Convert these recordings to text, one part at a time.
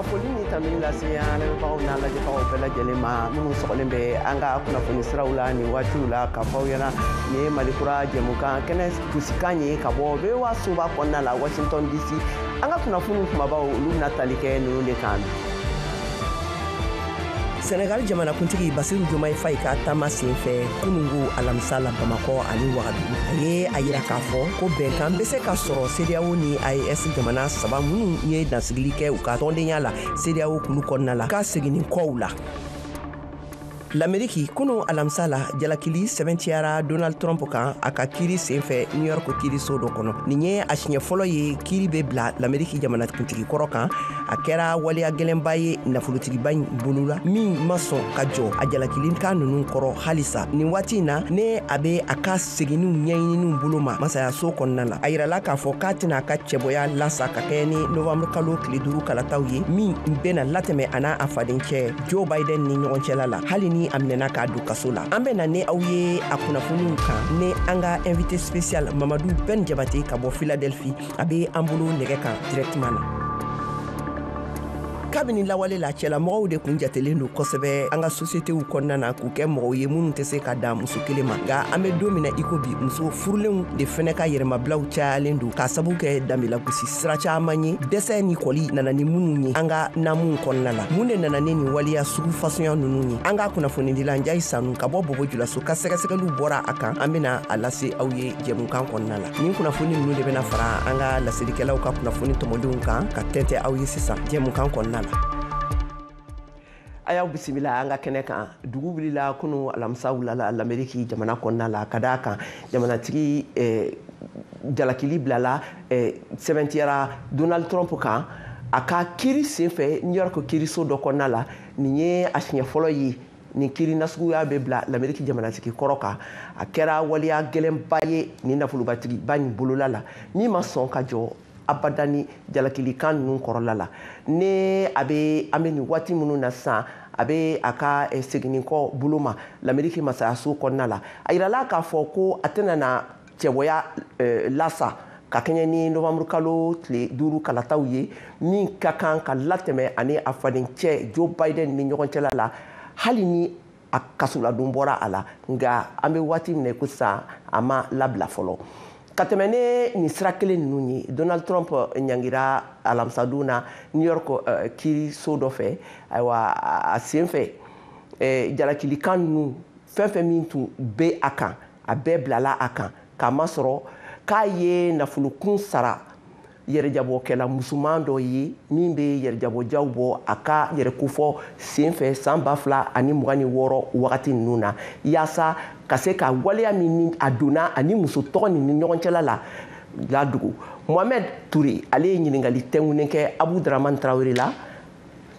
foli ni tanuni lase an lamɛnbagaw n'a lajɛbagaw bɛɛ lajɛlen ma minnu sɔgɔlen bɛ an ka kunnafoni siraw la nin waatiw la k'a fɔ aw ɲɛna nin ye malikura jɛmukan kɛnɛ kusikan ye ka bɔ VOA soba kɔnɔna la Washington DC. An ka kunnafoni kumabaw olu bɛna tali kɛ ninnu de kan. Senegal jamanakuntigi Basiru Diomaye Faye ka taama senfɛ kunungu alamisa la Bamakɔ ani Wagadugu a ye a yira k'a fɔ ko bɛnkan bɛ se ka sɔrɔ CEDEAO ni AES jamana saba minnu ye dansigili kɛ u ka tɔndenya la CEDEAO kulu kɔnɔna la ka segin kɔw la. L'Amérique kunu alamisa la jalakili sɛbɛntiyara Donald Trump kan a ka kiiri senfɛ New York kiiriso dɔ kɔnɔ. Nin ye a siɲɛ fɔlɔ ye kiiri bɛ bila l'Amérique jamanakuntigi kɔrɔ kan. A kɛra waleya gɛlɛnba ye nafolotigiba in bolo la min ma sɔn ka jɔ a jalakilikan ninnu kɔrɔ halisa. Nin waati in na ne a bɛ a ka seginniw ɲɛɲiniw bolo ma masayaso kɔnɔna la. A yirala k'a fɔ k'a tɛna a ka cɛbɔya lasa ka kɛ ni Novembre kalo tile 5 kalataw ye min bɛna latɛmɛ a n'a a fadencɛ Joe Biden ni ɲɔgɔn cɛla la hali ni a minɛna k'a don kaso la. An bɛna ne aw ye a kunnafoniw kan ne an ka invité spécial Mamadou Ben Jabate ka bɔ Philadelphie a bɛ an bolo nɛgɛ kan directement na. Kabini lawale la cɛlamɔgɔw de kun jatelen don kosɛbɛ an ka sociétéw kɔnɔna na k'u kɛ mɔgɔw ye minnu tɛ se ka dan muso kelen ma nka an bɛ don min na i ko bi muso furulenw de fɛnɛ ka yɛrɛmabilaw cayalen don k'a sabu kɛ danbelagosi sira caman ye dɛsɛ ni kɔli nana ni minnu ye an ka namuw kɔnɔna la mun de nana ni nin waleya sugu fasuguya ninnu ye an ka kunnafonidila Njayi Sanu ka bɔ Bobojulaso ka sɛgɛsɛgɛliw bɔra a kan an bɛna a lase aw ye jɛmukan kɔnɔna la nin kunnafoni ninnu de bɛna fara an ka laselikɛlaw ka kunnafoni tɔmɔdenw kan ka tɛntɛ aw ye sisan jɛmukan kɔnɔna la. A y'aw bisimila an ka kɛnɛ kan dugu wulila kunu alamisa wulala l'Amérique jamana kɔnɔna la ka d'a kan jamanatigi jalakili bilala sɛbɛntiyara Donald Trump kan a ka kiiri senfɛ New York kiiriso dɔ kɔnɔna la nin ye a siɲɛ fɔlɔ ye nin kiiri nasuguya bɛ bila l'Amérique jamanatigi kɔrɔ kan a kɛra waleya gɛlɛnba ye nin nafolobatigiba in bolola la min ma sɔn ka jɔ abadani jalakilikan ninnu kɔrɔla la ne an bɛ nin waati minnu na sisan a bɛ a ka seginninkɔ bolo ma l'Amérique masayaso kɔnɔna la a yirala k'a fɔ ko a tɛna na cɛbɔya lasa ka kɛɲɛ ni Novembre kalo tile 5 kalataw ye min ka kan ka latɛmɛ ani a fadencɛ Joe Biden ni ɲɔgɔn cɛla la hali ni a kasoladon bɔra a la nka an bɛ waati min na ko sisan a ma labila fɔlɔ. Ka tɛmɛ ne nin sira kelen ninnu ye Donald Trump ɲangira alamisadon na New York kiiriso dɔ fɛ ayiwa a senfɛ jalakilikan ninnu fɛn fɛn min tun bɛ a kan a bɛɛ bilala a kan k'a masɔrɔ k'a ye nafolokun sara yɛrɛjabɔkɛla musoman dɔ ye min bɛ yɛrɛjabɔjaw bɔ a ka yɛrɛkofɔ senfɛ san 2026 wagati ninnu na yaasa ka se ka waleya min a donna ani muso tɔgɔ ni ɲɔgɔn cɛla la ladugu. Mohamed Touré ale ye ɲininkali tɛnkunnen kɛ Abu Dramane Traoré la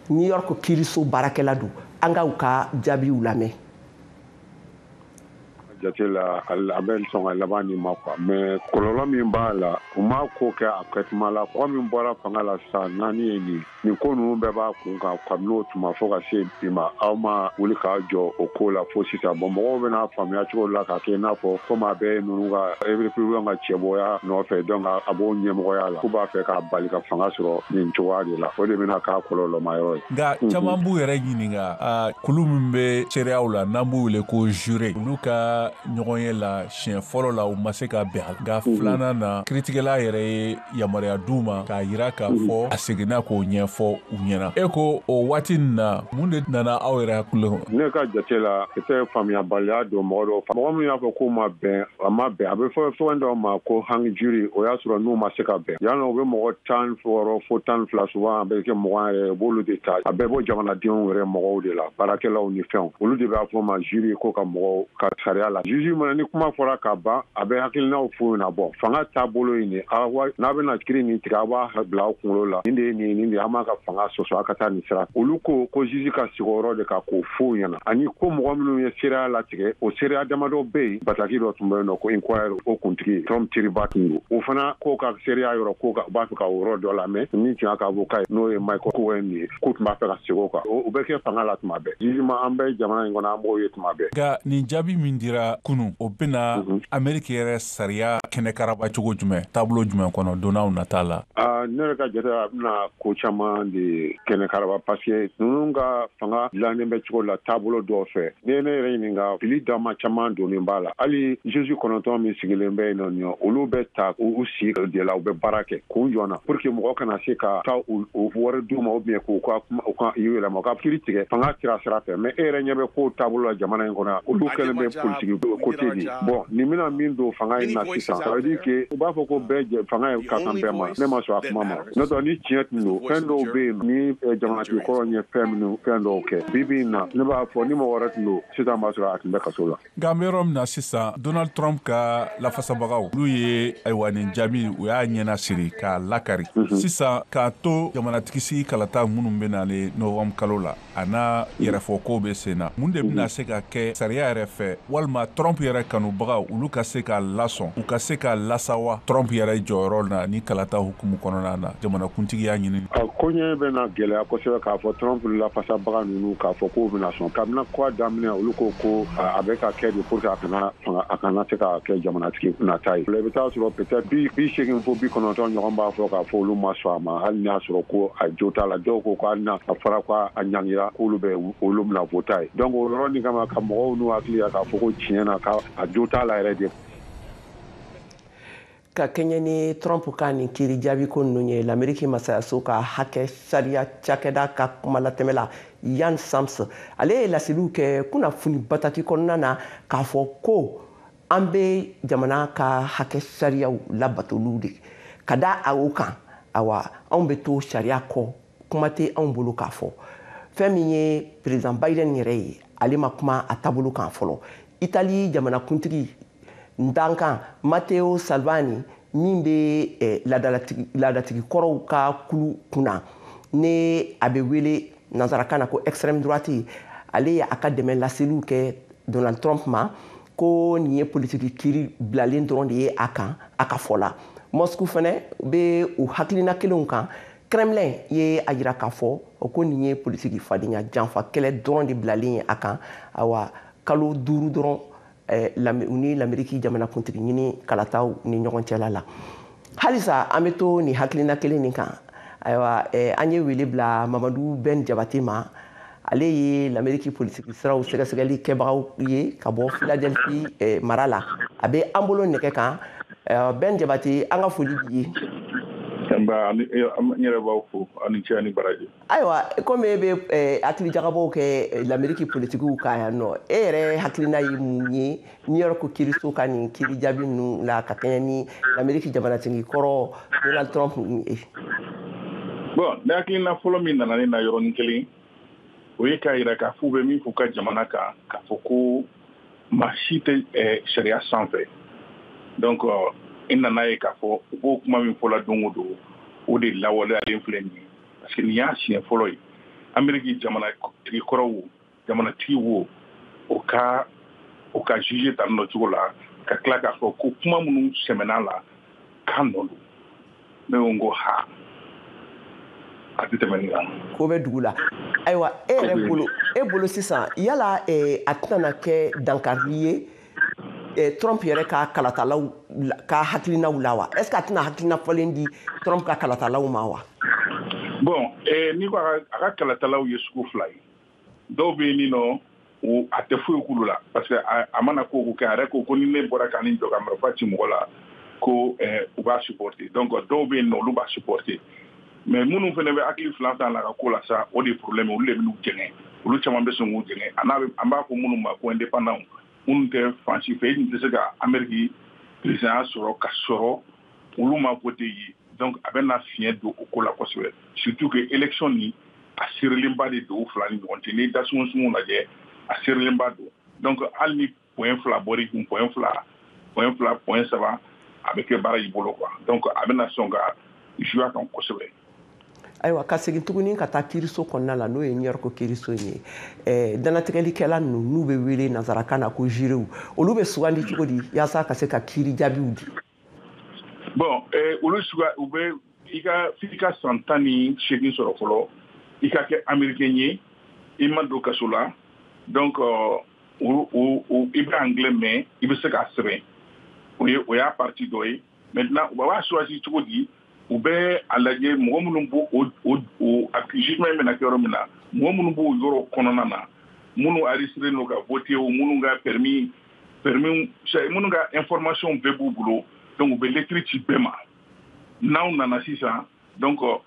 New York kiiriso baarakɛla don an ka u ka jaabiw lamɛn. Jate la a bɛ sɔn ka laban nin ma quoi mais kɔlɔlɔ min b'a la u ma ko kɛ a kɛtuma la kɔ min bɔra fanga la sisan naani ye nin ko ninnu bɛɛ b'a kun kan kabini o tuma fo ka se bi ma aw ma wuli k'a jɔ o ko la fo sisan bon mɔgɔw bɛna faamuya cogo la k'a kɛ i n'a fɔ komi a bɛ ninnu ka républicain ka cɛbɔya nɔfɛ donc a b'o ɲɛmɔgɔya la k'u b'a fɛ k'a bali ka fanga sɔrɔ nin cogoya de la o de bɛna k'a kɔlɔlɔma yɔrɔ ye. Nka caman b'u yɛrɛ ɲininka kulu min bɛ seereyaw la n'an b'u wele ko juré olu ka ɲɔgɔn ye la siɲɛ fɔlɔ la u ma se ka bɛn nka filanan na kiiritigɛla yɛrɛ ye yamaruya d'u ma k'a yira k'a fɔ a seginna k'o ɲɛfɔ u ɲɛna e ko o waati nin na mun de nana aw yɛrɛ hakili kɔnɔ. Ne ka jate la i tɛ faamuyabaliya don mɔgɔ dɔw mɔgɔ min y'a fɔ k'u ma bɛn a ma bɛn a bɛ fɔ fɛn dɔw ma ko hang jury o y'a sɔrɔ n'u ma se ka bɛn yanni u bɛ mɔgɔ 10 fo 12 souvent a bɛ kɛ mɔgɔ yɛrɛ u b'olu de ta a bɛɛ bɔ jamanadenw yɛrɛ mɔgɔw de la baarakɛlaw ni fɛnw olu de b'a fɔ ma jury ko ka mɔgɔw ka sariya la juge mana ni kuma fɔra ka ban a bɛ hakilinaw f'u ɲɛna bɔ fanga taabolo ye nin n'a bɛna kiiri nin tigɛ a b'a bila aw kunkolo la nin de ye nin de an b'a ka fanga sɔsɔ a ka taa nin sira olu ko juge ka sigi o yɔrɔ de kan k'o f'u ɲɛna ani ko mɔgɔ minnu ye seereya latigɛ o seereya damadɔ bɛ yen bataki dɔ tun bɛ yen nɔ ko inquiry o kuntigi Trump teriba tun don o fana ko ka seereya yɔrɔ ko u b'a fɛ ka o yɔrɔ dɔ lamɛn min tun y'a ka avocat ye n'o ye Michael Cohen ye ko tun b'a fɛ ka segin o kan o bɛ kɛ fanga la tuma bɛɛ jugement an bɛ jamana in kɔnɔ an b'o ye tuma bɛɛ. Nka nin jaabi min dira la kunu o bena Ameriki yɛrɛ sariya kɛnɛ karaba cogo jumɛn taabolo jumɛn kɔnɔ donnaw nata la ne yɛrɛ ka jate a bɛna ko caman de kɛnɛ karaba parce que ninnu ka fanga dilannen bɛ cogo la taabolo dɔw fɛ ne yɛrɛ ɲininka fili dama caman donnen b'a la hali Jésus kɔnɔntɔn min sigilen bɛ yen nɔ olu bɛ ta u sigi de la u bɛ baara kɛ kun jɔnna pour que mɔgɔ kana se ka taa o wari d'u ma ou bien k'u ka yɛlɛma u ka kiiri tigɛ fanga sira fɛ mais e yɛrɛ ɲɛ bɛ ko taabolo la jamana in kɔnɔ olu kɛlen bɛ politique côté de bon nin bɛna min don fanga in na sisan ça veut dire que u b'a fɔ ko bɛɛ fanga ka kan bɛɛ ma ne ma sɔn a kuma ma n'o tɛ ni tiɲɛ tun don fɛn dɔw bɛ yen ni jamanatigi kɔrɔ ye fɛn dɔw kɛ bibi in na ne b'a fɔ ni mɔgɔ wɛrɛ tun don sisan b'a sɔrɔ a tun bɛ kaso la nka an bɛ yɔrɔ min na sisan Donald Trump ka lafasabagaw olu ye ayiwa nin jaabi u y'a ɲɛna siri k'a lakari sisan k'a to jamanatigisi kalata minnu bɛ nale nɔvɛmburu kalo la a n'a yɛrɛfɔ kow bɛ sen na mun de bɛna se ka kɛ sariya yɛrɛ fɛ walima Trump yɛrɛ kanubagaw olu ka se ka lasɔn u ka se ka lasawa Trump yɛrɛ jɔyɔrɔ na ni kalata hukumu kɔnɔna na jamanakuntigi y'a ɲini ko ɲɛ bɛna gɛlɛya kosɛbɛ k'a fɔ Trump lafasabaga ninnu k'a fɔ k'u bɛna sɔn kabini ko daminɛ olu ko a bɛ ka kɛ de pour que a kana se ka kɛ jamanatigi nata ye i bɛ taa sɔrɔ peut-être bi 80 fo 90 ɲɔgɔn b'a fɔ k'a fɔ olu ma sɔn a ma hali n'a sɔrɔ ko a jo t'a la dɔw ko hali n'a fɔra ko a ɲangira k'olu bɛ olu bɛna vota ye donc o yɔrɔ nin kama ka mɔgɔw n'u hakili ya k'a fɔ ko tiɲɛ na k'a jo t'a la yɛrɛ de ka kɛɲɛ ni Trump ka nin kiiri jaabi ko ninnu ye l'Amérique masayaso ka hakɛ sariya cakɛda ka kumalatɛmɛ la Yann Sams ale ye laseliw kɛ kunnafoni bataki kɔnɔna na k'a fɔ ko an bɛ jamana ka hakɛ sariyaw labatolu de ka da o kan awa anw bɛ to sariya kɔ kuma tɛ anw bolo k'a fɔ fɛn min ye président Biden yɛrɛ ye ale ma kuma a taabolo kan fɔlɔ Italie jamanakuntigi Ndankan Matteo Salvini min bɛ ladatigi kɔrɔw ka kulu kunna ne a bɛ wele nanzarakan na ko extrême droite ale ye a ka dɛmɛ laseliw kɛ Donald Trump ma ko nin ye politiki kiiri bilalen dɔrɔn de ye a kan a ka fɔ la Moscou fana bɛ u hakilina kelenw kan Kremlin ye a jira k'a fɔ ko nin ye politiki fadenya janfa kɛlɛ dɔrɔn de bilalen ye a kan awa kalo 5 dɔrɔn u ni l'Amérique jamanakuntigi ɲini kalataw ni ɲɔgɔn cɛla la halisa an bɛ to nin hakilina kelen nin kan ayiwa an ye wele bila Mamadou Ben Jabate ma ale ye l'Amérique politiki siraw sɛgɛsɛgɛli kɛbagaw ye ka bɔ Philadelphie mara la a bɛ an bolo nɛgɛ kan Ben Jabate an ka foli b'i ye n yɛrɛ b'aw fo ani ce ani baraji ayiwa komi e bɛ hakili jagabɔw kɛ l'Amérique politikiw kan yan nɔ e yɛrɛ hakilina ye mun ye New York kiiriso ka nin kiiri jaabi ninnu la ka kɛɲɛ ni l'Amérique jamanatigi kɔrɔ Donald Trump ye bon ne hakilina fɔlɔ min nana ne na yɔrɔnin kelen o ye k'a jira k'a fɔ u bɛ min fɔ ka jamana kan k'a fɔ ko maa si tɛ sariya sanfɛ donc i nana ye k'a fɔ u b'o kuma min fɔla don o don o de lawaleyalen filɛ nin ye parce que nin y'a siɲɛ fɔlɔ ye Amérique jamanatigi kɔrɔ wo jamanatigi wo o ka juge tan nɔ cogo la ka tila k'a fɔ ko kuma minnu sɛmɛn'a la k'a nɔ don ne ko n ko ha a tɛ tɛmɛ nin kan ko bɛ dugu la ayiwa e yɛrɛ bolo sisan yala a tɛna kɛ dankari ye Trump yɛrɛ ka kalatalaw ka hakilinaw la wa est-ce que a tɛna hakilina fɔlen di Trump ka kalatalaw ma wa bon ni ko a ka kalatalaw ye sugu fila ye dɔw bɛ yen nɔ a tɛ foyi k'olu la parce que a mana ko kɛ a yɛrɛ ko ni ne bɔra ka nin jɔ ka marifa ci mɔgɔ la ko u b'a supporter donc dɔw bɛ yen nɔ olu b'a supporter mais minnu fana bɛ hakili fila ta la ka ko la sa o de ye problème olu de bɛ n'u jɛngɛ olu caman bɛ sɔn k'u jɛngɛ an b'a fɔ minnu ma ko indépendant minnu tɛ fansi fɛ e tɛ se ka Amérique président sɔrɔ ka sɔrɔ olu ma voté ye donc a bɛ na fiɲɛ don o ko la kosɛbɛ surtout que élection ni a serilenba de don u fila ni ɲɔgɔn cɛ n'i da sungun lajɛ a serilenba don donc hali ni point fila bɔr'i kun point saba a bɛ kɛ baara y'i bolo quoi donc a bɛ na sɔn ka jouer a kan kosɛbɛ ayiwa ka segin tuguni ka taa kiiriso kɔnɔna la n'o ye New York kiiriso ye danatigɛlikɛla ninnu n'u bɛ wele nanzarakan na ko jurew olu bɛ sugandi cogo di yaasa ka se ka kiiri jaabiw di bon olu u bɛ f'i ka san 18 sɔrɔ fɔlɔ i ka kɛ américain ye i ma don kaso la donc il bɛ anglais mais il bɛ se k'a sɛbɛn o y'a partie dɔ ye maintenant u b'a choisir cogo di u bɛ a lajɛ mɔgɔ minnu b'o jugement bɛna kɛ yɔrɔ min na mɔgɔ minnu b'o yɔrɔ kɔnɔna na minnu enregistré n'o ka voter o minnu ka permis minnu ka information bɛɛ b'u bolo donc u bɛ lettre ci bɛɛ ma n'aw nana sisan donc u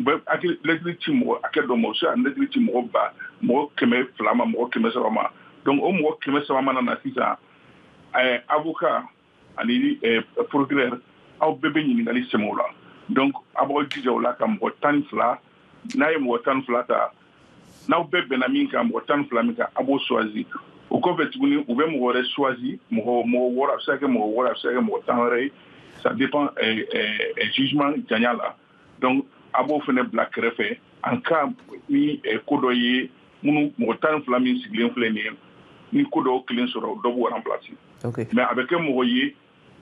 bɛ lettre ci mɔgɔ hakɛ dɔ ma o se ka lettre ci mɔgɔ 200 ma mɔgɔ 300 ma donc o mɔgɔ 300 mana na sisan avocat ani procureur aw bɛɛ bɛ ɲininkali sɛmɛ o la donc a b'aw jija o la ka mɔgɔ 12 n'a ye mɔgɔ 12 ta n'aw bɛɛ bɛnna min kan mɔgɔ 12 min kan a b'o choisir o kɔfɛ tuguni u bɛ mɔgɔ wɛrɛ choisir mɔgɔ 6 a bɛ se ka kɛ mɔgɔ 6 a bɛ se ka kɛ mɔgɔ 10 wɛrɛ ye ça dépend jugement janya la donc a b'o fana bila kɛrɛfɛ en cas ni ko dɔ ye minnu mɔgɔ 12 min sigilen filɛ nin ye ni ko dɔw kelen sɔrɔ dɔ b'o remplacer mais a bɛ kɛ mɔgɔ ye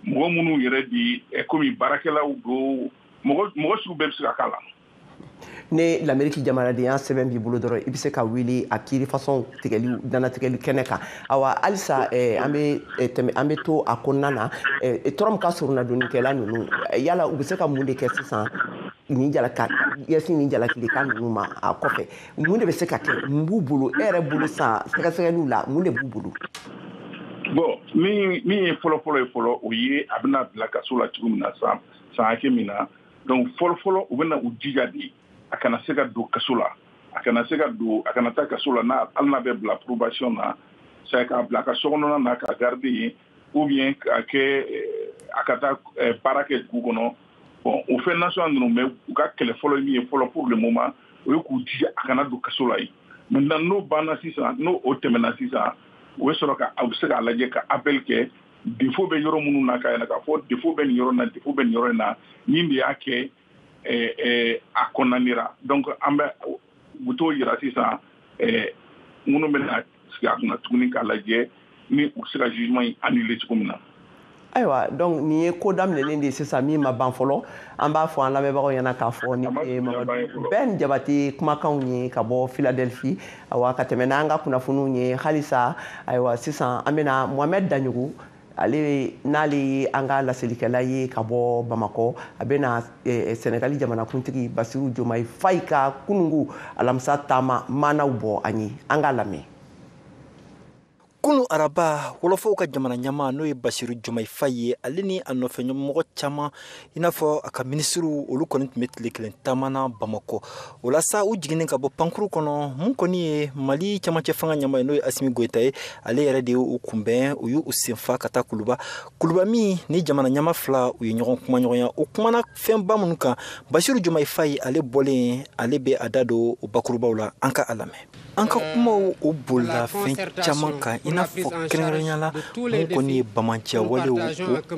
mɔgɔ minnu yɛrɛ di komi baarakɛlaw do mɔgɔ sugu bɛɛ bɛ se ka k'a la. ne l'Amérique jamanadenya sɛbɛn b'i bolo dɔrɔn i bɛ se ka wuli a kiiri façon tigɛli danatigɛli kɛnɛ kan awa halisa an bɛ to a kɔnɔna na Trump ka surunnadonikɛla ninnu yala u bɛ se ka mun de kɛ sisan nin jalakili kan ninnu ma a kɔfɛ mun de bɛ se ka kɛ mun b'u bolo e yɛrɛ bolo san sɛgɛsɛgɛliw la mun de b'u bolo. bon min ye fɔlɔ ye fɔlɔ o ye a bɛna bila kaso la cogo min na san hakɛ min na donc fɔlɔ u bɛna u jija de a kana se ka don kaso la a kana taa kaso la hali n'a bɛ bila probation na c'est k'a bila a ka sokɔnɔna na k'a garder yen ou bien k'a kɛ a ka taa baara kɛ dugu kɔnɔ bon o fɛn national ninnu mais u ka kɛlɛ fɔlɔ min ye fɔlɔ pour le moment o ye k'u jija a kana don kaso la yen maintenant n'o banna sisan n'o tɛmɛna sisan u bɛ sɔrɔ a bɛ se k'a lajɛ ka appel kɛ défaut bɛ yɔrɔ minnu na k'a yɛlɛ k'a fɔ défaut bɛ nin yɔrɔ in na défaut bɛ nin yɔrɔ in na nin de y'a kɛ a kɔnɔnanira donc an bɛ u t'o yira sisan minnu bɛna sigi a kunna tuguni k'a lajɛ ni u se ka jugement in annuler cogo min na. ayiwa donc nin ye ko daminɛlen de sisan min ma ban fɔlɔ an b'a fɔ an lamɛnbagaw ɲɛna k'a fɔ ni Ben Jabate kumakanw ye ka bɔ Philadelphie awa ka tɛmɛ n'an ka kunnafoniw ye halisa ayiwa sisan an bɛna Mohamed Daɲogo n'ale ye an ka laselikɛla ye ka bɔ Bamakɔ a bɛna Senegali jamanakuntigi Basiru Jomayi Fayi ka kunungu alamisa taama maanaw bɔ an ye an k'a lamɛn. Kunu araba wolofaw ka jamana ɲama n'o ye Basiru Jomayi Fayi ye ale ni a nɔfɛ ɲɛmɔgɔ caman i n'a fɔ a ka ministres olu kɔni tun bɛ tile kelen taamana Bamakɔ o la sa u jiginnen ka bɔ pankuru kɔnɔ mun kɔni ye Mali camancɛ fanga ɲama ye n'o ye Asimi Goyita ye ale yɛrɛ de ye u kunbɛn u y'u senfa ka taa Kuluba min ni jamana ɲama fila u ye ɲɔgɔn kuma ɲɔgɔnya o kumana fɛnba minnu kan Basiru Jomayi Fayi ale bɔlen ale bɛ a da don o bakurubaw la an ka a lamɛn. An ka kumaw o bolila fɛn caman kan i n'a fɔ kɛrɛnkɛrɛnya la mun kɔni ye bamanciya walew o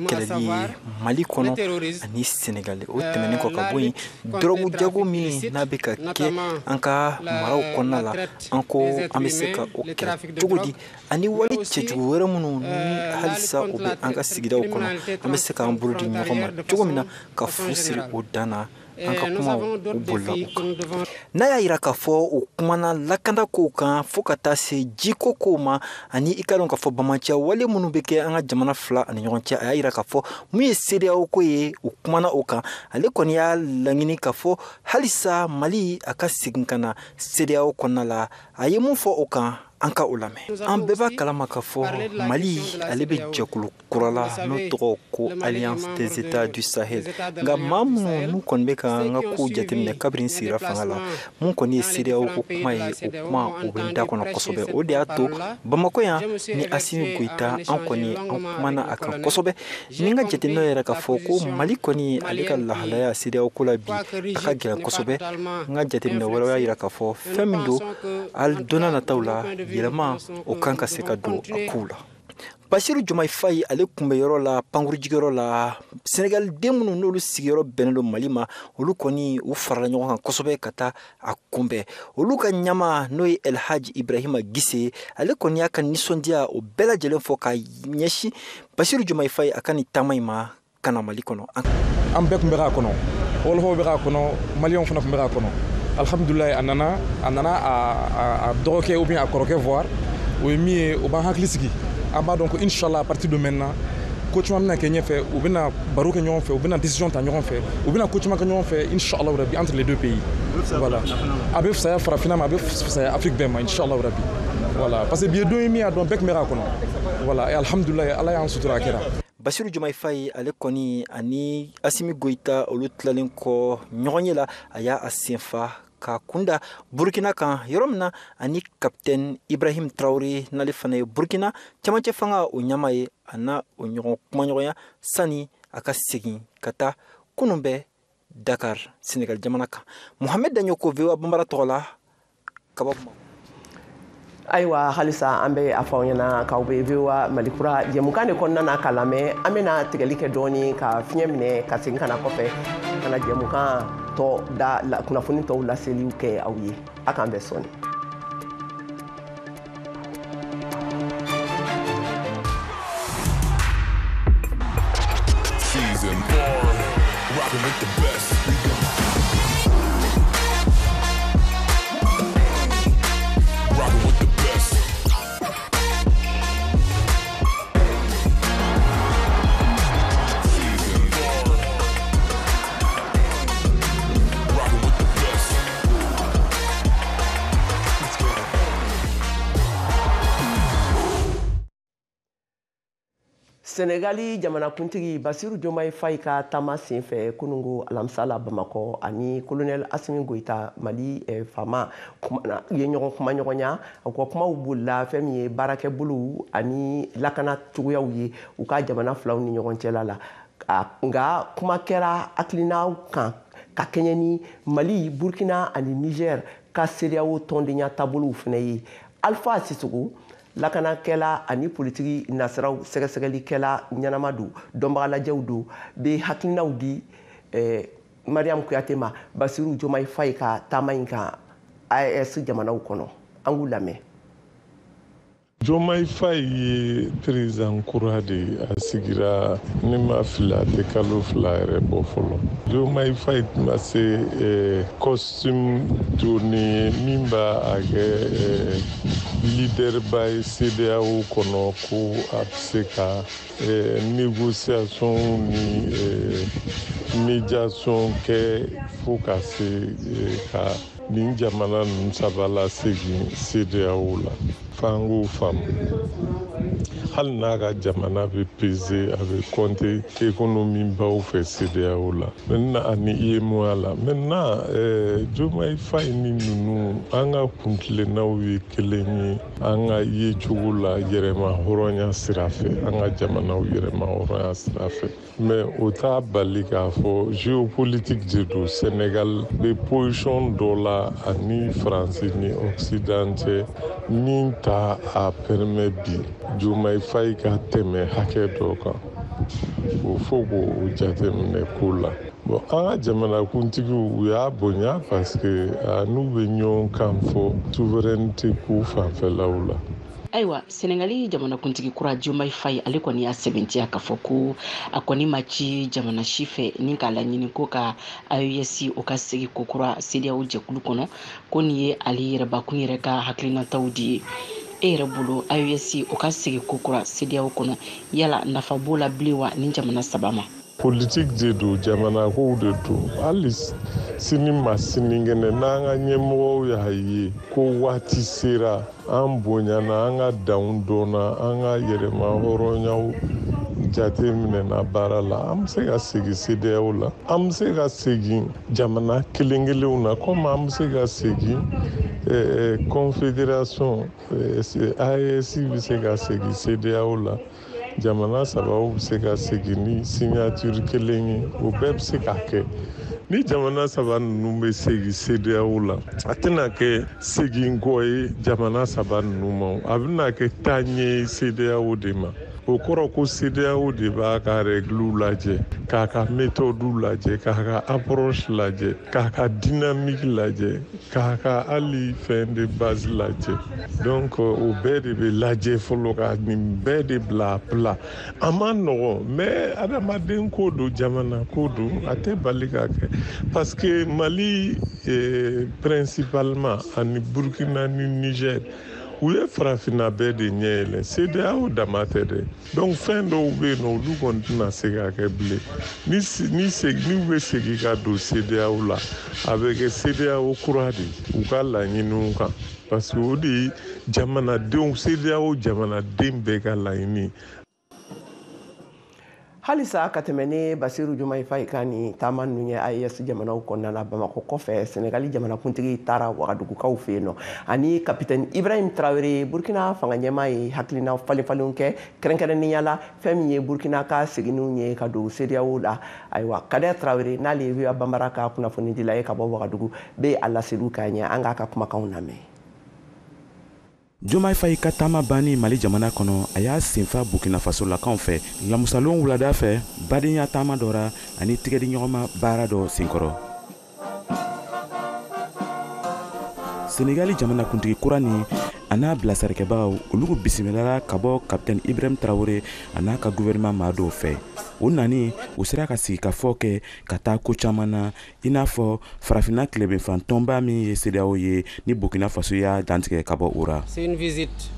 kɛlɛli ye Mali kɔnɔ ani Senegal o tɛmɛnen kɔ ka bɔ yen dɔrɔgu jago min n'a bɛ ka kɛ an ka maraw kɔnɔna la an ko an bɛ se ka o kɛlɛ cogo di ani wali cɛjugu wɛrɛ minnu ni halisa o bɛ an ka sigidaw kɔnɔ an bɛ se k'an bolo di ɲɔgɔn ma cogo min na ka fu siri o dan na an ka kuma o bolila o kan n'a y'a yira k'a fɔ o kumana lakanda kow kan fo ka taa se jiko kow ma ani i ka dɔn k'a fɔ bamanciya wale minnu bɛ kɛ an ka jamana fila ani ɲɔgɔn cɛ a y'a yira k'a fɔ mun ye CEDEAO ko ye o kumana o kan ale kɔni y'a laɲini k'a fɔ halisa Mali a ka segin ka na CEDEAO kɔnɔna la a ye mun fɔ o kan an ka o lamɛn an bɛɛ b'a kalama k'a fɔ Mali ale bɛ jɛkulu kura la n'o tɔgɔ ko Alliance des États du Sahel nka maa minnu n'u kɔni bɛ ka an ka kow jateminɛ kabiri n sigira fanga la mun kɔni ye CEDEAO o kuma ye o kuma o bɛ n da kɔnɔ kosɛbɛ o de y'a to Bamakɔ yan ni Asimi Goyita an kɔni an kumana a kan kosɛbɛ ni n ka jateminɛ yɛrɛ k'a fɔ ko Mali kɔni ale ka lahalaya CEDEAO ko la bi a ka gɛlɛn kosɛbɛ n ka jateminɛ wɛrɛw y'a yira k'a fɔ fɛn min don hali donna nataw la yɛlɛma o kan ka se ka don a kow la. Basiru Jomayi Fayi ale kunbɛyɔrɔ la pankurujigiyɔrɔ la Senegal den minnu n'olu sigiyɔrɔ bɛnnen don Mali ma olu kɔni u farala ɲɔgɔn kan kosɛbɛ ka taa a kunbɛn olu ka ɲama n'o ye El Hadji Ibrahima Gise ale kɔni y'a ka nisɔndiya o bɛɛ lajɛlen fɔ ka ɲɛsin Basiru Jomayi Fayi a ka nin taama in ma ka na Mali kɔnɔ an bɛɛ tun bɛ k'a kɔnɔ wolofaw bɛ k'a kɔnɔ maliyɛnw fana tun bɛ k'a kɔnɔ alhamdulilayi a nana a dɔgɔkɛ ou bien a kɔrɔkɛ voir o ye min ye o b'an hakili sigi an b'a dɔn ko inshallah à partir de maintenant ko caman bɛna kɛ ɲɛfɛ u bɛna baro kɛ ɲɔgɔn fɛ u bɛna décision ta ɲɔgɔn fɛ u bɛna ko caman kɛ ɲɔgɔn fɛ inshallah rabi entre les deux pays voilà a bɛ fisaya farafinna ma a bɛ fisaya Afrique bɛɛ ma inshallah rabi voilà parce que bi ye don ye min y'a dɔn bɛɛ tun bɛ k'a kɔnɔ voilà et alhamdulillah ala y'an sutura a kɛra. Bassirou Diomaye Faye ale kɔni ani Assimi Goïta olu tilalen kɔ ɲɔgɔn ye la a y'a senfa ka kunda Burkina kan yɔrɔ min na ani capitaine Ibrahim Traoré n'ale fana ye Burkina camancɛ fanga o ɲama ye a na o ɲɔgɔn kumaɲɔgɔnya sani a ka segin ka taa kunun bɛ Dakar Sénégal jamana kan. Mohamed Daɲo ko VOA Bambara tɔgɔ la Kabakuma. Ayiwa halisa an bɛ a fɔ aw ɲɛna k'aw bɛ VOA Malikura jɛmukan de kɔnɔna na k'a lamɛn an bɛna tigɛli kɛ dɔɔni ka fiɲɛ minɛ ka segin ka na kɔfɛ ka na jɛmukan tɔ da kunnafoni tɔw laseliw kɛ aw ye a k'an bɛn sɔɔni. Season 4, rocking with the best. Senegali jamanakuntigi Bassirou Diomaye Faye ka taama senfɛ kunungo alamisa la Bamakɔ ani colonel Assimi Goïta Mali faama ye ɲɔgɔn kumaɲɔgɔnya u ka kumaw bolila fɛn min ye baarakɛbolow ani lakana cogoyaw ye u ka jamana filaw ni ɲɔgɔn cɛla la nka kuma kɛra hakilinaw kan ka kɛɲɛ ni Mali, Burkina ani Niger ka CEDEAO tɔndenya taabolow fana ye. Alpha Sissoco lakanakɛla ani politiki nasiraw sɛgɛsɛgɛlikɛla ɲɛnama don dɔnbagalajɛw don bɛ hakilinaw di Mariam Kuyate ma Bassirou Diomaye Faye ka taama in kan AES jamanaw kɔnɔ an k'u lamɛn. Diomaye Faye ye président kura de a sigira ne ma fili a tɛ kalo 2 yɛrɛ bɔ fɔlɔ. Diomaye Faye ma se costume tourné min b'a a kɛ leader ba ye CEDEAO kɔnɔ ko a bɛ se ka négociation ni médiation kɛ fo ka se ka nin jamana ninnu saba lasegin CEDEAO la. Fango fam hali n'a ka jamana bɛ peser a bɛ compter économie baw fɛ CEDEAO la maintenant ani UEMOA la maintenant Diomaye Faye ni ninnu an ka kuntilennaw ye kelen ye an ka yecogo la yɛrɛma hɔrɔnya sira fɛ an ka jamanaw yɛrɛma hɔrɔnya sira fɛ mais o t'a bali k'a fɔ géopolitique de don Sénégal bɛ position dɔ la ani France ni Occident cɛ min ta a permet bi Diomaye Faye ka tɛmɛ hakɛ dɔ kan o fo k'o jateminɛ ko la bon an ka jamanakuntigiw u y'a bonya parce que n'u bɛ ɲɔgɔn kan fɔ souveraineté ko fanfɛlaw la. Ayiwa Senegali jamanakuntigi kura Diomaye Faye ale kɔni y'a sɛbɛntiya k'a fɔ ko a kɔni ma ci jamana si fɛ ni k'a laɲini ko ka AES o ka segin ko kura CEDEAO jɛkulu kɔnɔ ko nin ye ale yɛrɛbakun yɛrɛ ka hakilinataw di ye. E yɛrɛ bolo AES o ka segin ko kura CEDEAO kɔnɔ yala nafa b'o la bilen wa ni jamana saba ma? Politique de don jamana kow de don hali sini ma sinikɛnɛ n'an ka ɲɛmɔgɔw y'a ye ko waati sera an bonyana an ka danw dɔnna an ka yɛrɛma hɔrɔnyaw jateminɛna baara la an bɛ se ka segin CEDEAO la an bɛ se ka segin jamana kelen kelenw na komi an bɛ se ka segin confédération AES bɛ se ka segin CEDEAO la jamana sabaw bɛ se ka segin ni signature kelen ye o bɛɛ bɛ se ka kɛ ni jamana saba ninnu bɛ segin CEDEAO la a tɛna kɛ segin kɔ ye jamana saba ninnu ma a bɛna kɛ taaɲɛ ye CEDEAO de ma o kɔrɔ ko CEDEAO de b'a ka règles lajɛ k'a ka méthode lajɛ k'a ka approche lajɛ k'a ka dynamique lajɛ k'a ka hali fɛn de base lajɛ donc o bɛɛ de bɛ lajɛ fɔlɔ ka nin bɛɛ de bila a plat a ma nɔgɔn mais adamaden ko don jamana ko don a tɛ bali ka kɛ parce que Mali principalement ani Burkina ni Niger u ye farafina bɛɛ de ɲɛ yɛlɛ CEDEAO dama tɛ dɛ donc fɛn dɔw bɛ yen nɔ olu kɔni tɛna se ka kɛ bilen ni u bɛ segin ka don CEDEAO la a bɛ kɛ CEDEAO kura de u ka laɲiniw kan parce que o de ye jamanadenw CEDEAO jamanaden bɛɛ ka laɲini. halisa ka tɛmɛ ni Basiru Jumayi Fayi ka ni taama ninnu ye AES jamanaw kɔnɔna na Bamako kɔfɛ Senegali jamanakuntigi taara Wagadugukaw fɛ yen nɔ ani kapitɛni Ibrahim Traoré Burkina fanga ɲɛmaa ye hakilina falenfalenw kɛ kɛrɛnkɛrɛnnenya la fɛn min ye Burkina ka seginniw ye ka don CEDEAO la ayiwa Kader Traoré n'ale ye Wiwa Banbara ka kunnafonidila ye ka bɔ Wagadugu bɛ a laseliw k'a ɲɛ an k'a ka kumakanw lamɛn. Diomaye Faye ka taama banni Mali jamana kɔnɔ a y'a senfa Burkina Faso lakaw fɛ lamusalon wulada fɛ badenya taama dɔra ani tigɛdi ɲɔgɔnma baara dɔ senkɔrɔ. Senegali jamanakuntigi kura ni a n'a bilasirikɛbagaw olu bisimilara ka bɔ kapitɛni Ibrahim Traoré a n'a ka gouvernement maa dɔw fɛ. O nani u sera ka sigi ka fɔ kɛ ka taa ko caman na i n'a fɔ farafina tilebinfan tɔnba min ye CEDEAO ye ni Burkina Faso y'a dantigɛ ka bɔ o ra. C'est une visite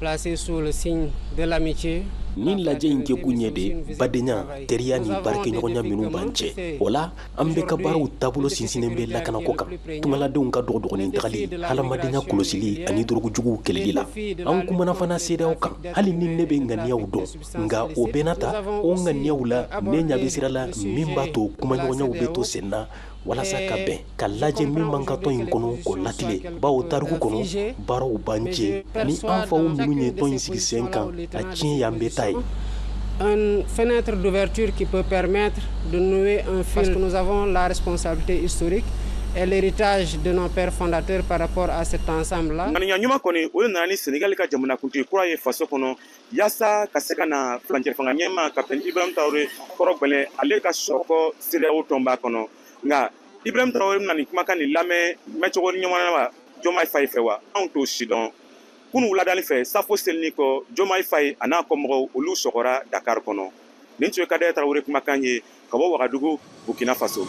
placée sous le signe de l'amitié. Nin lajɛ in kɛ kun ye de badenya teriya ni baarakɛɲɔgɔnya minnu b'an cɛ o la an bɛ ka baaraw taabolo sinsinnen bɛ lakanako kan tungaladenw ka dɔgɔdɔgɔnin tagali hadamadenya kɔlɔsili ani dorogojuguw kɛlɛli la an kumana fana CEDEAO kan hali ni ne bɛ ŋaniyaw dɔn nka o bɛɛ n'a ta o ŋaniyaw la ne ɲɛ bɛ sira la min b'a to kumaɲɔgɔnyaw bɛ to sen na walasa ka bɛn ka lajɛ min man ka tɔn in kɔnɔ k'o latile bawo tariku kɔnɔ baaraw b'an cɛ ni an faw minnu ye tɔn in sigi sen kan a tiɲɛ y'an bɛɛ ta ye. Une fenêtre d'ouverture qui peut permettre de nouer un fil parce que nous avons la responsabilité historique et l'héritage de nos pères fondateurs par rapport à cet ensemble-là. Ŋaniya ɲuman kɔni o ye nana ni Senegali ka jamanakuntigi kura ye faso kɔnɔ yaasa ka se ka na furancɛ fanga ɲɛmaa kapitɛni Ibrahim Traoré kɔrɔgbɛlɛn ale ka sɔkɔ CEDEAO tɔnba kɔnɔ nka Ibrahim Traoré bɛna nin kumakan nin lamɛn mɛcogo ɲuman wa Diomaye Faye fɛ wa anw t'o si dɔn kunu wuladani fɛ safo selini kɔ Diomaye Faye a n'a kɔmɔgɔw olu sɔgɔra Dakar kɔnɔ nin tun ye Kader Traoré kumakan ye ka bɔ Wagadugu Burkina Faso.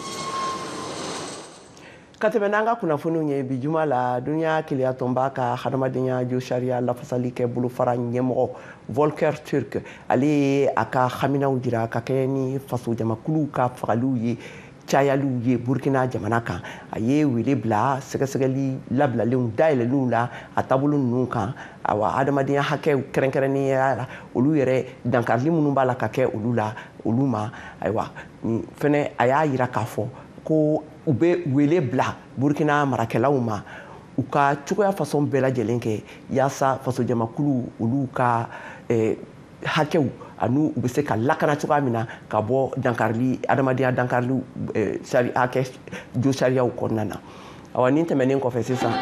Ka tɛmɛ n'an ka kunnafoniw ye bi juma la duniya keleya tɔnba ka hadamadenya jo sariya lafasali kɛ bolofara ɲɛmɔgɔ Volker Turk ale ye a ka haminaw jira ka kɛ ni faso jamakuluw ka fagaliw ye cayaliw ye Burkina jamana kan a ye wele bila sɛgɛsɛgɛli labilalenw dayɛlɛlenw la a taabolo ninnu kan awa hadamadenya hakɛw kɛrɛnkɛrɛnnenya la olu yɛrɛ dankarili minnu b'a la ka kɛ olu ma ayiwa fɛnɛ a y'a yira k'a fɔ ko u bɛ wele bila Burkina marakɛlaw ma u ka cogoya fasɔn bɛɛ lajɛlen kɛ yaasa faso jamakulu olu ka hakɛw ani u bɛ se ka lakana cogoya min na ka bɔ dankarili adamadenya dankarili hakɛ jo sariyaw kɔnɔna na awa nin tɛmɛnen kɔfɛ sisan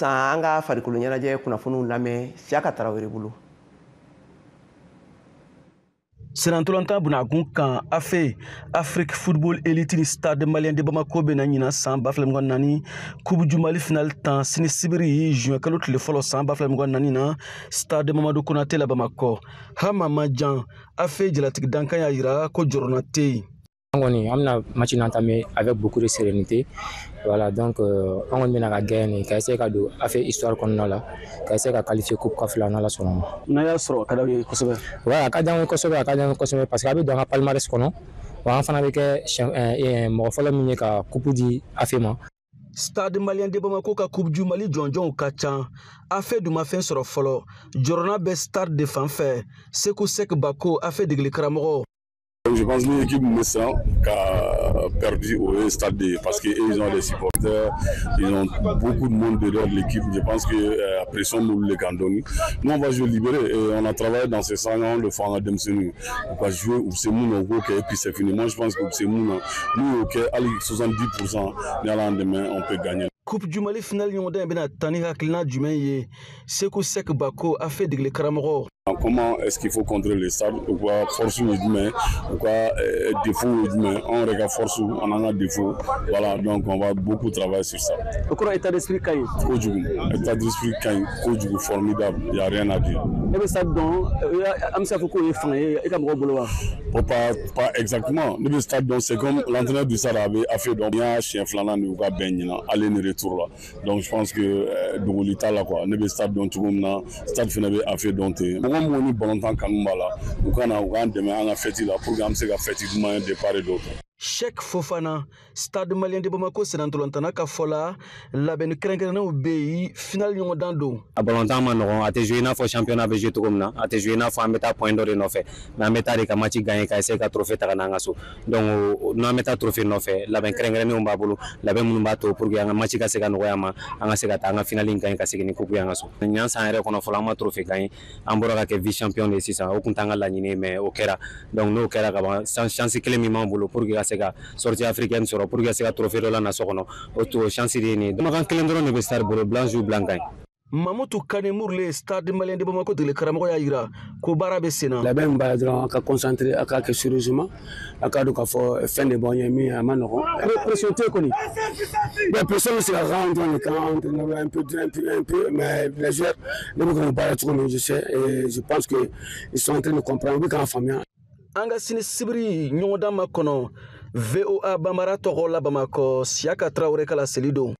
an ka farikolo ɲɛnajɛ kunnafoniw lamɛn Siyaka Tarawele bolo. Senantolanta bunakun kan afe Afrique Football Elite Stade Malien de Bamako bɛ na ɲina san 2024 Coupe du Mali final tan sini sibiri juin kalo tile fɔlɔ san 2024 na Stade Mamadou Konaté la Bamako. Hama Majan afe jalatigi dankan y'a yira ko jɔrɔna tɛ yen. On a match entamé avec beaucoup de sérénité. Voilà, donc on a gagné, qui a essayé de faire histoire qu'on a là, qui a essayé de qualifier Coupe Kafla dans la zone. On a sur Académie Kosovo. Ouais, Académie Kosovo, parce qu'il y avait dans la palmarès qu'on a, on a fait avec un morphologue minier qui a Coupe du Afema. Stade Malien de Bamako ka Coupe du Mali John Kacha a fait du mafin sur le follow. Jorna be Stade de Fanfare, Sekou Sek Bako a fait de Glikramoro. Je pense que l'équipe Moussa a perdu au stade parce qu'ils ont des supporters, ils ont beaucoup de monde derrière l'équipe. Je pense que la pression nous les gandoni. Nous on va jouer libéré et on a travaillé dans ce sens, on le fait en Demsenu. On va jouer où c'est mon et puis c'est fini. Moi je pense que c'est mon nous ok, allez 70%, le lendemain on peut gagner. Coupe du Mali finale Yonda Bena Tani Haklina Dumaye, Sekou Sek Bako a fait de Glikramoro. Comment est-ce qu'il faut contrôler le stade ou quoi force humaine ou quoi défaut humain on regarde force on en a défaut voilà donc on va beaucoup travailler sur ça. Pourquoi état d'esprit Kaï? État d'esprit Kaï, formidable, il n'y a rien à dire. stade don amsa foko e fan e ka mo bolo wa pas exactement le stade donc c'est comme l'entraîneur du Stade a fait donc il y a chien flanant du ka benina aller et retour là donc je pense que dogolita là quoi le stade donc tout na stade finalement a fait donc mo ni bon temps kanumba là ou kana ou kan demain en fête là programme c'est ka fête du moyen de part et d'autre. Cheikh Fofana, Stade malien de Bamako, c'est dans Tolantana Kafola, la ben Krenkrena au BI, final yon dando. A Bolontan Manon, a te joué na fo championnat avec Jetomna, a te joué na fo meta point d'or no fait. Na meta de Kamachi gagné ka c'est ka trophée taranangaso. Donc na meta trophée no fait, la ben Krenkrena on babulu, la ben Munumbato pour que match ka se ka noyama, anga se ka tanga final gagné ka se ni coupe yangaso. Nyan sa re kono fola ma trophée gagné, ambora ka vice champion de sisa, o kuntanga la nyine mais o kera. Donc no kera ka chance clé mi mambulo pour que se ka sortie africaine sera pour que se ka trophée la na sokono auto chance ni donc kan calendrier ne be star blanc ou blanc gagne Mamoudou Kanemour le Stade malien de Bamako de Karamo ya ira ko barabe sena la ben ba dran ka concentrer aka que sérieusement aka do ka fo fin de bon yemi amanoko pression te koni la pression c'est la rendre le camp un peu mais les joueurs ne vont pas trop mais je sais et je pense que ils sont en train de comprendre quand famille anga sini sibiri nyoda makono VOA Bamara Togola Bamako Siaka Traoré kala Selido.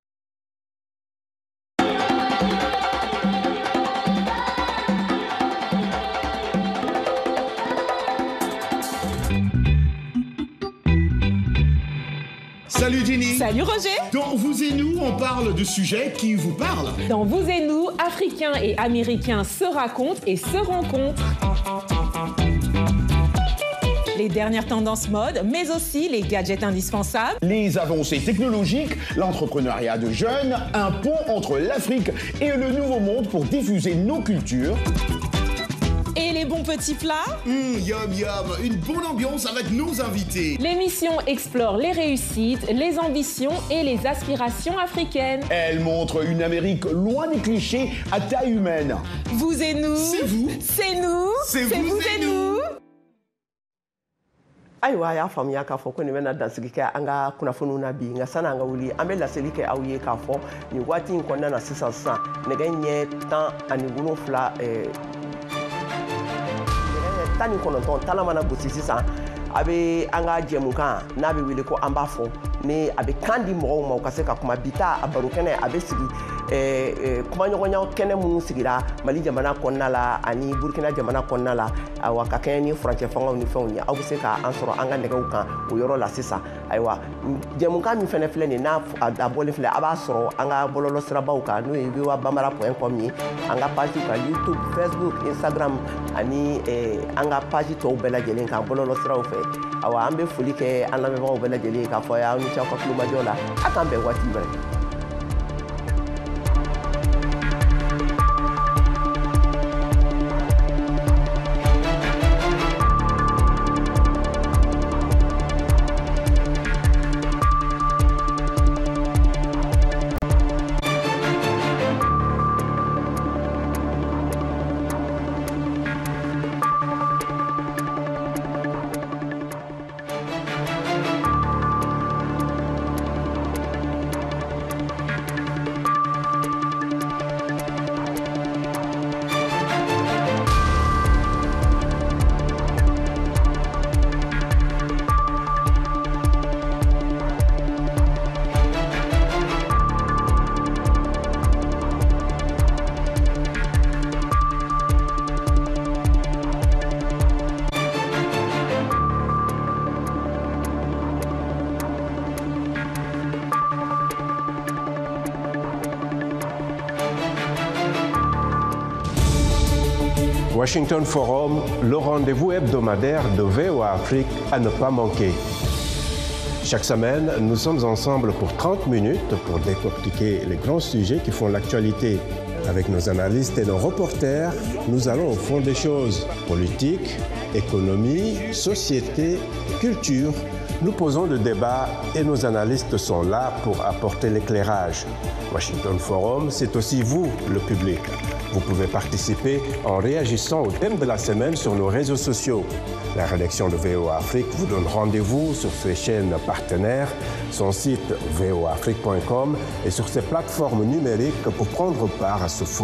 Salut Jenny. Salut Roger. Dans Vous et Nous, on parle de sujets qui vous parlent. Dans Vous et Nous, Africains et Américains se racontent et se rencontrent. Les dernières tendances mode, mais aussi les gadgets indispensables. Les avancées technologiques, l'entrepreneuriat de jeunes, un pont entre l'Afrique et le Nouveau Monde pour diffuser nos cultures. Et les bons petits plats. Yum yum, une bonne ambiance avec nos invités. L'émission explore les réussites, les ambitions et les aspirations africaines. Elle montre une Amérique loin des clichés à taille humaine. Vous et nous. C'est vous. C'est nous. C'est vous et nous. Ayiwa y'a faamuya k'a fɔ ko nin bɛna dansigi kɛ an ka kunnafoniw na bi nka sani an ka wuli an bɛ laseli kɛ aw ye k'a fɔ nin waati in kɔnɔna na sisan nɛgɛ ɲɛ 17 19 tala mana gosi sisan a bɛ an ka jɛmukan n'a bɛ wele ko an b'a fɔ ni a bɛ kan di mɔgɔw ma u ka se ka kuma bi ta a baro kɛnɛ a bɛ sigi kumaɲɔgɔnya kɛnɛ minnu sigira Mali jamana kɔnɔna la ani Burkina jamana kɔnɔna la ayiwa ka kɛɲɛ ni furancɛ fangaw ni fɛnw ye aw bɛ se ka an sɔrɔ an ka nɛgɛw kan o yɔrɔ la sisan ayiwa jɛmukan min fɛnɛ filɛ nin n'a bɔlen filɛ a b'a sɔrɔ an ka bɔlɔlɔsirabaw kan n'o ye voabamara.com ye an ka page kan YouTube Facebook Instagram ani an ka page tɔw bɛɛ lajɛlen kan bɔlɔlɔsiraw fɛ awa an bɛ foli kɛ an lamɛnbagaw bɛɛ lajɛlen k'a fɔ aw ni ce aw ka kulomajɔ la a k'an bɛn waati wɛrɛ. Washington Forum, le rendez-vous hebdomadaire de VOA Afrique à ne pas manquer. Chaque semaine, nous sommes ensemble pour 30 minutes pour décortiquer les grands sujets qui font l'actualité. Avec nos analystes et nos reporters, nous allons au fond des choses. Politique, économie, société, culture. Nous posons le débat et nos analystes sont là pour apporter l'éclairage. Washington Forum, c'est aussi vous, le public. Vous pouvez participer en réagissant au thème de la semaine sur nos réseaux sociaux. La rédaction de VOA Afrique vous donne rendez-vous sur ses chaînes partenaires, son site voaafrique.com et sur ses plateformes numériques pour prendre part à ce forum.